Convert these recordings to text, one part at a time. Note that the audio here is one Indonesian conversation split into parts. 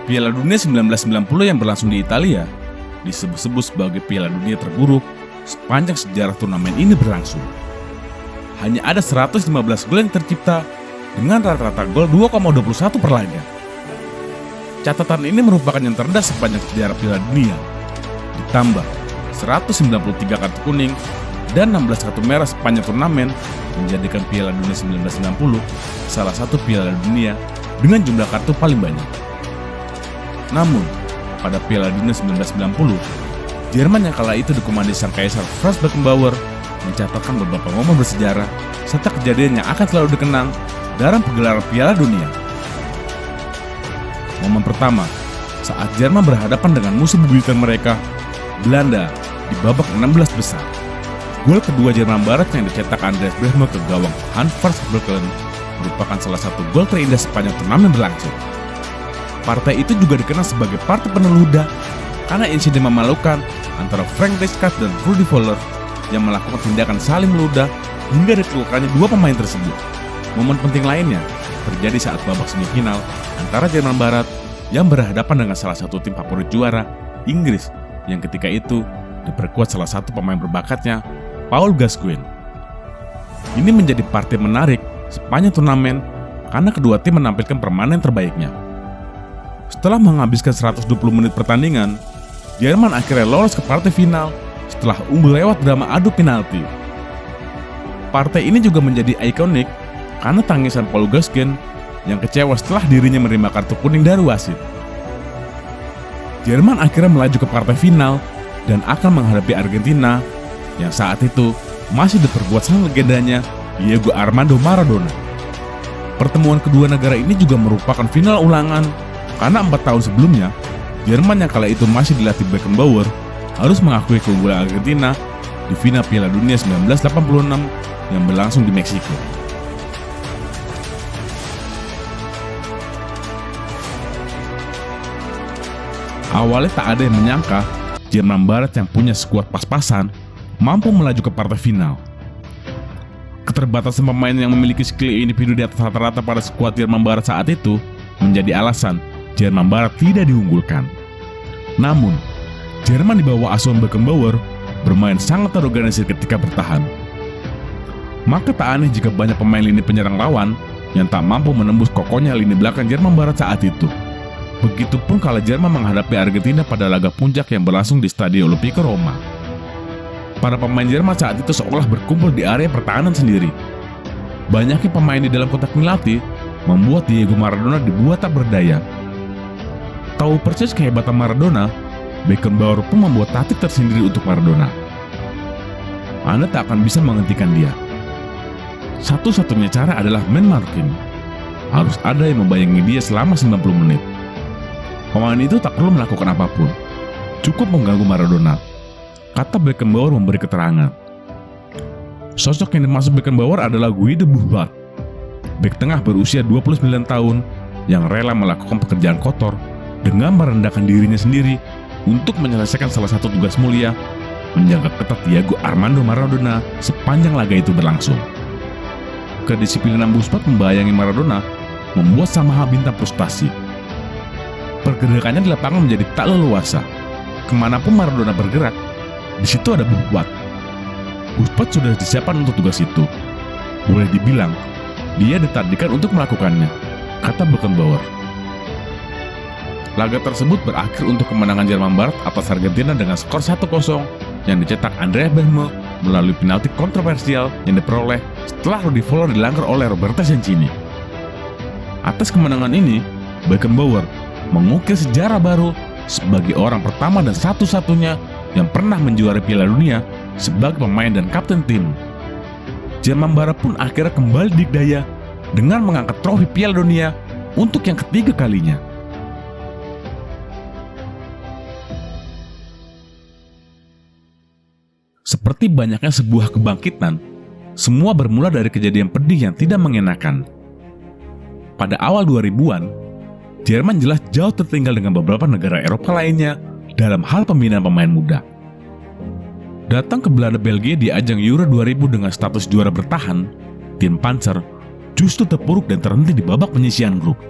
Piala Dunia 1990 yang berlangsung di Italia disebut-sebut sebagai Piala Dunia terburuk sepanjang sejarah turnamen ini berlangsung. Hanya ada 115 gol yang tercipta dengan rata-rata gol 2,21 per laga. Catatan ini merupakan yang terendah sepanjang sejarah Piala Dunia. Ditambah 193 kartu kuning dan 16 kartu merah sepanjang turnamen menjadikan Piala Dunia 1990 salah satu Piala Dunia dengan jumlah kartu paling banyak. Namun, pada Piala Dunia 1990, Jerman yang kala itu dikomandoi sang kaisar Franz Beckenbauer mencatatkan beberapa momen bersejarah serta kejadian yang akan selalu dikenang dalam pergelaran Piala Dunia. Momen pertama, saat Jerman berhadapan dengan musuh bebuyutan mereka, Belanda, di babak 16 besar. Gol kedua Jerman Barat yang dicetak Andreas Brehme ke gawang Hans Verbruggen merupakan salah satu gol terindah sepanjang turnamen berlangsung. Partai itu juga dikenal sebagai partai penuh ludah karena insiden memalukan antara Frank Rijkaard dan Rudi Völler yang melakukan tindakan saling meludah hingga diterlukannya dua pemain tersebut. Momen penting lainnya terjadi saat babak semifinal antara Jerman Barat yang berhadapan dengan salah satu tim favorit juara, Inggris, yang ketika itu diperkuat salah satu pemain berbakatnya, Paul Gascoigne. Ini menjadi partai menarik sepanjang turnamen karena kedua tim menampilkan permainan terbaiknya. Setelah menghabiskan 120 menit pertandingan, Jerman akhirnya lolos ke partai final setelah unggul lewat drama adu penalti. Partai ini juga menjadi ikonik karena tangisan Paul Gascoigne yang kecewa setelah dirinya menerima kartu kuning dari wasit. Jerman akhirnya melaju ke partai final dan akan menghadapi Argentina yang saat itu masih diperkuat sang legendanya Diego Armando Maradona. Pertemuan kedua negara ini juga merupakan final ulangan karena 4 tahun sebelumnya, Jerman yang kala itu masih dilatih Beckenbauer harus mengakui keunggulan Argentina di final Piala Dunia 1986 yang berlangsung di Meksiko. Awalnya tak ada yang menyangka Jerman Barat yang punya skuad pas-pasan mampu melaju ke partai final. Keterbatasan pemain yang memiliki skill individu di atas rata-rata pada skuad Jerman Barat saat itu menjadi alasan Jerman Barat tidak diunggulkan. Namun, Jerman di bawah asuhan Beckenbauer bermain sangat terorganisir ketika bertahan. Maka tak aneh jika banyak pemain lini penyerang lawan yang tak mampu menembus kokohnya lini belakang Jerman Barat saat itu. Begitupun kala Jerman menghadapi Argentina pada laga puncak yang berlangsung di Stadio Olimpico Roma. Para pemain Jerman saat itu seolah berkumpul di area pertahanan sendiri. Banyaknya pemain di dalam kotak penalti membuat Diego Maradona dibuat tak berdaya. Tahu persis kehebatan Maradona, Beckenbauer pun membuat taktik tersendiri untuk Maradona. Anda tak akan bisa menghentikan dia. Satu-satunya cara adalah man marking. Harus ada yang membayangi dia selama 90 menit. Pemain itu tak perlu melakukan apapun, cukup mengganggu Maradona, kata Beckenbauer memberi keterangan. Sosok yang dimaksud Beckenbauer adalah Guy de Boer, bek tengah berusia 29 tahun yang rela melakukan pekerjaan kotor dengan merendahkan dirinya sendiri untuk menyelesaikan salah satu tugas mulia, menjaga ketat Diego Armando Maradona sepanjang laga itu berlangsung. Kedisiplinan Busquets membayangi Maradona membuat Samaha bintang frustasi. Pergerakannya di lapangan menjadi tak leluasa. Kemanapun Maradona bergerak, di situ ada Busquets. Busquets sudah disiapkan untuk tugas itu. Boleh dibilang, dia ditakdirkan untuk melakukannya, kata Beckenbauer. Laga tersebut berakhir untuk kemenangan Jerman Barat atas Argentina dengan skor 1-0 yang dicetak Andreas Brehme melalui penalti kontroversial yang diperoleh setelah Rudi Völler dilanggar oleh Roberto Mancini. Atas kemenangan ini, Beckenbauer mengukir sejarah baru sebagai orang pertama dan satu-satunya yang pernah menjuarai Piala Dunia sebagai pemain dan kapten tim. Jerman Barat pun akhirnya kembali dikdaya dengan mengangkat trofi Piala Dunia untuk yang ketiga kalinya. Seperti banyaknya sebuah kebangkitan, semua bermula dari kejadian pedih yang tidak mengenakan. Pada awal 2000-an, Jerman jelas jauh tertinggal dengan beberapa negara Eropa lainnya dalam hal pembinaan pemain muda. Datang ke Belanda Belgia di ajang Euro 2000 dengan status juara bertahan, tim Panzer justru terpuruk dan terhenti di babak penyisihan grup.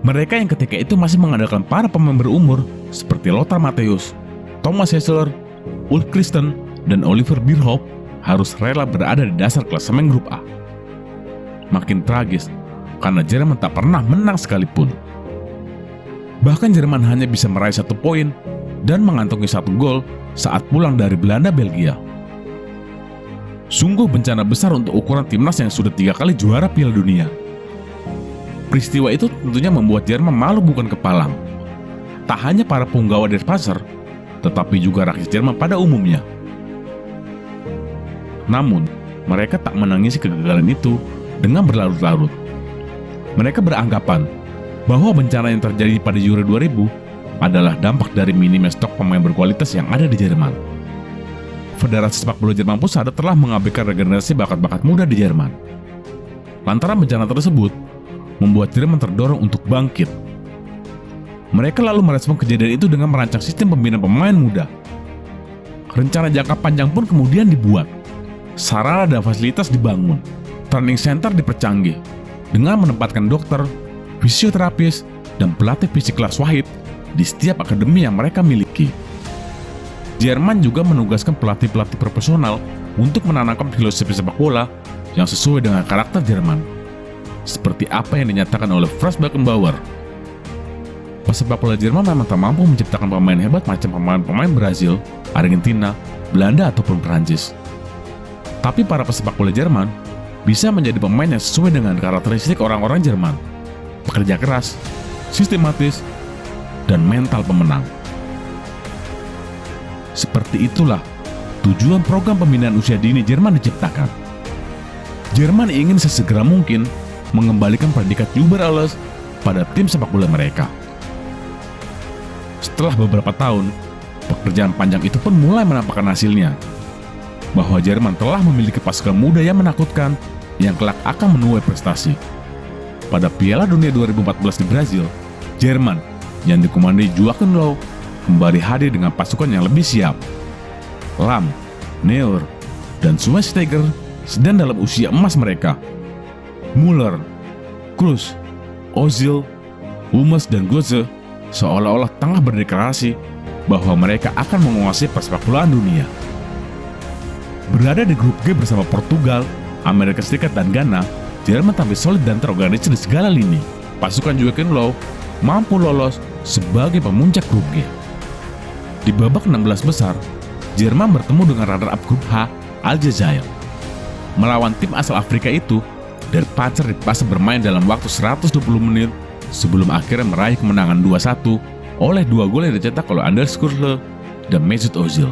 Mereka yang ketika itu masih mengandalkan para pemain berumur seperti Lothar Matthäus, Thomas Hessler, Ulf Christen, dan Oliver Bierhoff harus rela berada di dasar klasemen grup A. Makin tragis karena Jerman tak pernah menang sekalipun. Bahkan Jerman hanya bisa meraih 1 poin dan mengantongi 1 gol saat pulang dari Belanda-Belgia. Sungguh bencana besar untuk ukuran timnas yang sudah 3 kali juara Piala Dunia. Peristiwa itu tentunya membuat Jerman malu bukan kepalang. Tak hanya para punggawa Denpasar, tetapi juga rakyat Jerman pada umumnya. Namun, mereka tak menangisi kegagalan itu dengan berlarut-larut. Mereka beranggapan bahwa bencana yang terjadi pada Euro 2000 adalah dampak dari minimnya stok pemain berkualitas yang ada di Jerman. Federasi Sepak Bola Jerman pun sadar telah mengabaikan regenerasi bakat-bakat muda di Jerman. Lantaran bencana tersebut, membuat Jerman terdorong untuk bangkit. Mereka lalu merespon kejadian itu dengan merancang sistem pembinaan pemain muda. Rencana jangka panjang pun kemudian dibuat. Sarana dan fasilitas dibangun. Training center dipercanggih dengan menempatkan dokter, fisioterapis, dan pelatih fisik kelas wahid di setiap akademi yang mereka miliki. Jerman juga menugaskan pelatih-pelatih profesional untuk menanamkan filosofi sepak bola yang sesuai dengan karakter Jerman, seperti apa yang dinyatakan oleh Franz Beckenbauer. Pesepak bola Jerman memang tak mampu menciptakan pemain hebat macam pemain-pemain Brazil, Argentina, Belanda, ataupun Prancis. Tapi para pesepak bola Jerman bisa menjadi pemain yang sesuai dengan karakteristik orang-orang Jerman, pekerja keras, sistematis, dan mental pemenang. Seperti itulah tujuan program pembinaan usia dini Jerman diciptakan. Jerman ingin sesegera mungkin mengembalikan predikat Über alles pada tim sepak bola mereka. Setelah beberapa tahun, pekerjaan panjang itu pun mulai menampakkan hasilnya, bahwa Jerman telah memiliki pasukan muda yang menakutkan yang kelak akan menuai prestasi. Pada Piala Dunia 2014 di Brazil, Jerman yang dikomandoi Joachim Löw kembali hadir dengan pasukan yang lebih siap. Lahm, Neuer, dan Schweinsteiger sedang dalam usia emas mereka. Müller, Kroos, Ozil, Hummels, dan Götze seolah-olah tengah berdeklarasi bahwa mereka akan menguasai persepak bolaan dunia. Berada di grup G bersama Portugal, Amerika Serikat, dan Ghana, Jerman tampil solid dan terorganisir di segala lini. Pasukan Joachim Löw mampu lolos sebagai pemuncak grup G. Di babak 16 besar, Jerman bertemu dengan runner-up grup H, Aljazair. Melawan tim asal Afrika itu, Der Panzer dipaksa bermain dalam waktu 120 menit sebelum akhirnya meraih kemenangan 2-1 oleh 2 gol yang dicetak oleh Anders Schürrle dan Mesut Ozil.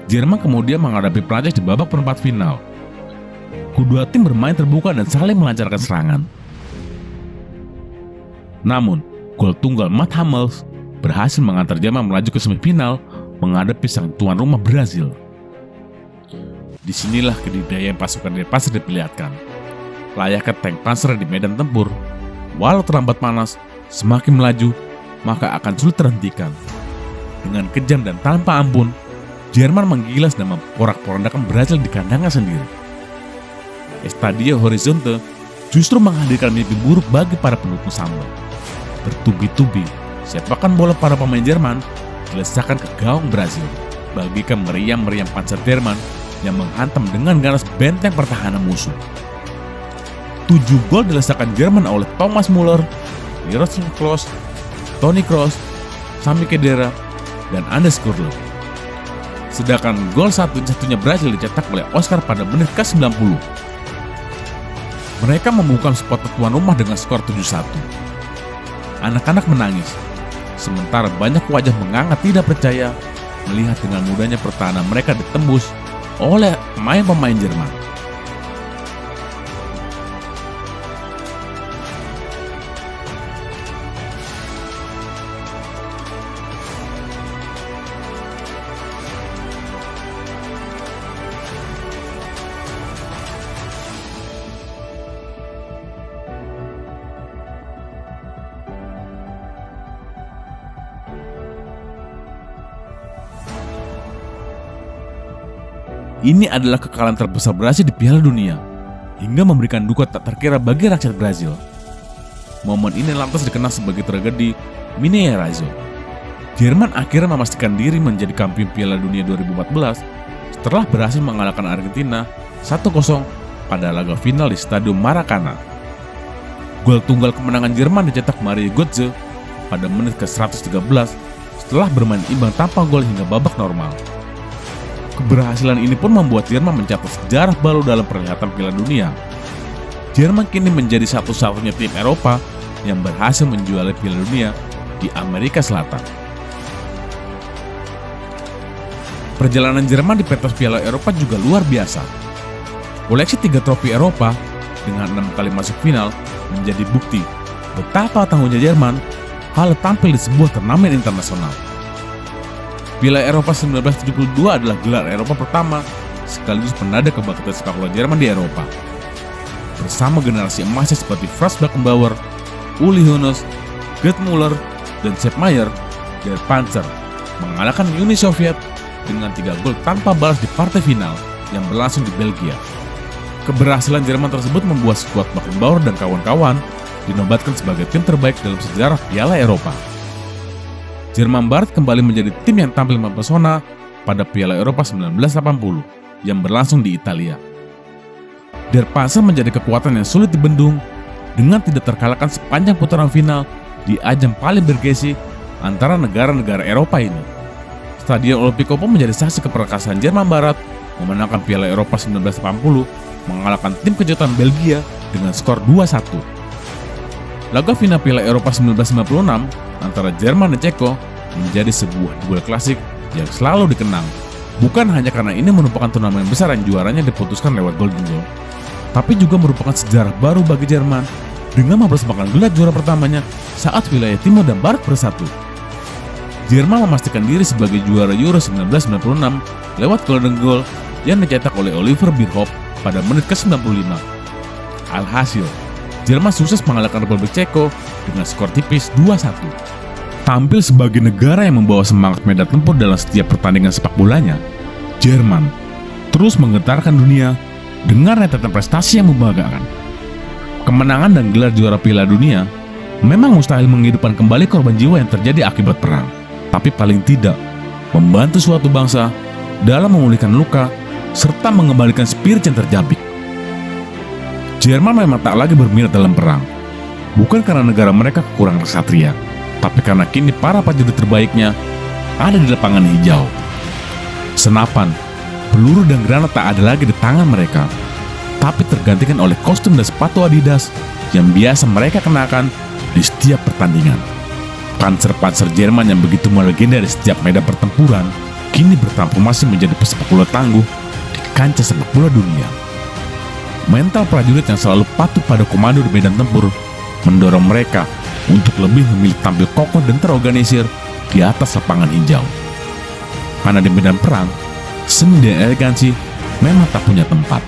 Jerman kemudian menghadapi Prancis di babak perempat final. Kedua tim bermain terbuka dan saling melancarkan serangan. Namun, gol tunggal Mats Hummels berhasil mengantar Jerman melaju ke semifinal menghadapi sang tuan rumah Brazil. Disinilah kedidayaan pasukan Denpasar diperlihatkan. Layaknya tank panser di medan tempur, walau terlambat panas, semakin melaju, maka akan sulit terhentikan. Dengan kejam dan tanpa ampun, Jerman menggilas dan memporak-porandakan Brazil di kandangnya sendiri. Estadio Horizonte justru menghadirkan mimpi buruk bagi para pendukung Samba. Bertubi-tubi, sepakan bola para pemain Jerman dilesakkan ke gawang Brazil, bagikan meriam-meriam panser Jerman yang menghantam dengan ganas benteng pertahanan musuh. 7 gol dilesakkan Jerman oleh Thomas Müller, Miroslav Klose, Toni Kroos, Sami Khedira, dan Anders Schürrle. Sedangkan gol satu-satunya Brazil dicetak oleh Oscar pada menit ke-90. Mereka membuka spot tuan rumah dengan skor 7-1. Anak-anak menangis, sementara banyak wajah menganga tidak percaya melihat dengan mudahnya pertahanan mereka ditembus oleh pemain-pemain Jerman. Ini adalah kekalahan terbesar Brazil di Piala Dunia, hingga memberikan duka tak terkira bagi rakyat Brazil. momen ini lantas dikenal sebagai tragedi Mineirazo. Jerman akhirnya memastikan diri menjadi kampiun Piala Dunia 2014 setelah berhasil mengalahkan Argentina 1-0 pada laga final di Stadion Maracana. Gol tunggal kemenangan Jerman dicetak Mario Götze pada menit ke-113 setelah bermain imbang tanpa gol hingga babak normal. Keberhasilan ini pun membuat Jerman mencatat sejarah baru dalam perhelatan Piala Dunia. Jerman kini menjadi satu-satunya tim Eropa yang berhasil menjuarai Piala Dunia di Amerika Selatan. Perjalanan Jerman di pentas Piala Eropa juga luar biasa. Koleksi 3 trofi Eropa dengan 6 kali masuk final menjadi bukti betapa tangguhnya Jerman kalau tampil di sebuah turnamen internasional. Piala Eropa 1972 adalah gelar Eropa pertama sekaligus penanda kebangkitan sepak bola Jerman di Eropa. Bersama generasi emasnya seperti Franz Beckenbauer, Uli Hoeneß, Gerd Müller, dan Sepp Maier, Der Panzer mengalahkan Uni Soviet dengan 3 gol tanpa balas di partai final yang berlangsung di Belgia. Keberhasilan Jerman tersebut membuat skuad Beckenbauer dan kawan-kawan dinobatkan sebagai tim terbaik dalam sejarah Piala Eropa. Jerman Barat kembali menjadi tim yang tampil mempesona pada Piala Eropa 1980 yang berlangsung di Italia. Der Panzer menjadi kekuatan yang sulit dibendung dengan tidak terkalahkan sepanjang putaran final di ajang paling bergengsi antara negara-negara Eropa ini. Stadion Olimpico pun menjadi saksi keperkasaan Jerman Barat memenangkan Piala Eropa 1980 mengalahkan tim kejutan Belgia dengan skor 2-1. Laga final Piala Eropa 1996 antara Jerman dan Ceko menjadi sebuah duel klasik yang selalu dikenang. Bukan hanya karena ini merupakan turnamen besar yang juaranya diputuskan lewat golden goal, tapi juga merupakan sejarah baru bagi Jerman dengan mempersembahkan gelar juara pertamanya saat wilayah timur dan barat bersatu. Jerman memastikan diri sebagai juara Euro 1996 lewat golden goal yang dicetak oleh Oliver Bierhoff pada menit ke-95. Alhasil, Jerman sukses mengalahkan Republik Ceko dengan skor tipis 2-1. Tampil sebagai negara yang membawa semangat medan tempur dalam setiap pertandingan sepak bolanya, Jerman terus menggetarkan dunia dengan rentetan prestasi yang membanggakan. Kemenangan dan gelar juara Piala Dunia memang mustahil menghidupkan kembali korban jiwa yang terjadi akibat perang, tapi paling tidak membantu suatu bangsa dalam memulihkan luka serta mengembalikan spirit yang terjabik. Jerman memang tak lagi berminat dalam perang, bukan karena negara mereka kekurangan ksatria, tapi karena kini para prajurit terbaiknya ada di lapangan hijau. Senapan, peluru dan granat tak ada lagi di tangan mereka, tapi tergantikan oleh kostum dan sepatu Adidas yang biasa mereka kenakan di setiap pertandingan. Panzer-panzer Jerman yang begitu melegenda di setiap medan pertempuran kini bertransformasi menjadi pesepak bola tangguh di kancah sepak bola dunia. Mental prajurit yang selalu patuh pada komando di medan tempur mendorong mereka untuk lebih memilih tampil kokoh dan terorganisir di atas lapangan hijau. Karena di medan perang, seni dan elegansi memang tak punya tempat.